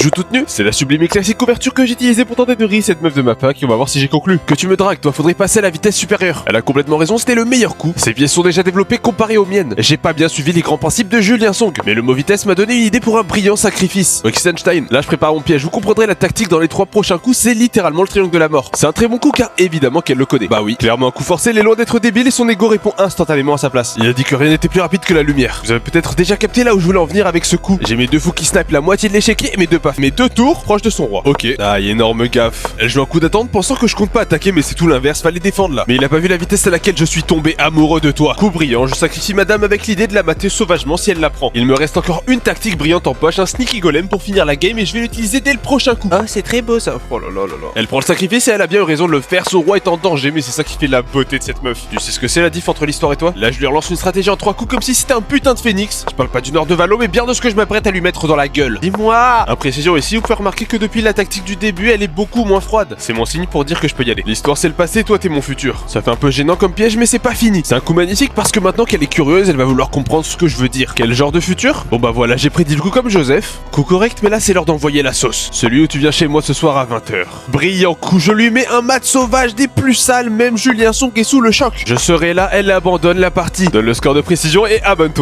Tu joues toute nue? C'est la sublime et classique couverture que j'ai utilisée pour tenter de rire cette meuf de ma pack et on va voir si j'ai conclu. Que tu me dragues, toi, faudrait passer à la vitesse supérieure. Elle a complètement raison, c'était le meilleur coup. Ses pièces sont déjà développées comparées aux miennes. J'ai pas bien suivi les grands principes de Julien Song, mais le mot vitesse m'a donné une idée pour un brillant sacrifice. Wittgenstein, là je prépare mon piège, vous comprendrez la tactique dans les 3 prochains coups, c'est littéralement le triangle de la mort. C'est un très bon coup car évidemment qu'elle le connaît. Bah oui, clairement un coup forcé, elle est loin d'être débile et son ego répond instantanément à sa place. Il a dit que rien n'était plus rapide que la lumière. Vous avez peut-être déjà capté là où je voulais en venir avec ce coup. J'ai mes 2 fous qui snipent la moitié de l'échiquier et mes 2 paf. Mes 2 tours proches de son roi. Ok. Aïe, énorme gaffe. Elle joue un coup d'attente pensant que je compte pas attaquer mais c'est tout l'inverse, fallait défendre là. Mais il a pas vu la vitesse à laquelle je suis tombé amoureux de toi. Coup brillant, je sacrifie madame avec l'idée de la mater sauvagement si elle la prend. Il me reste encore une tactique brillante en poche, un sneaky golem pour finir la game et je vais l'utiliser dès le prochain coup. Ah, c'est très beau ça. Oh là là là là. Elle prend le sacrifice et elle a bien eu raison de le faire, son roi est en danger mais c'est ça qui fait la beauté de cette meuf. Tu sais ce que c'est la diff entre l'histoire et toi? Là je lui relance une stratégie en 3 coups comme si c'était un putain de phénix. Je parle pas du nord de Valo mais bien de ce que je m'apprête à lui mettre dans la gueule. Dis-moi. Imprécision ici, vous pouvez remarquer que depuis la tactique du début elle est beaucoup moins froide. C'est mon signe pour dire que je peux y aller. L'histoire c'est le passé, toi t'es mon futur. Ça fait un peu gênant comme piège mais c'est pas fini. C'est un coup magnifique parce que maintenant qu'elle est curieuse elle va vouloir comprendre ce que je veux dire. Quel genre de futur? Bon bah voilà, j'ai prédit le coup comme Joseph. Coup correct mais là c'est l'heure d'envoyer la sauce. Celui où tu viens chez moi ce soir à 20h. Brillant coup, je lui mets un mat sauvage des plus sales, même Julien Song est sous le choc. Je serai là, elle abandonne la partie. Donne le score de précision et abonne-toi.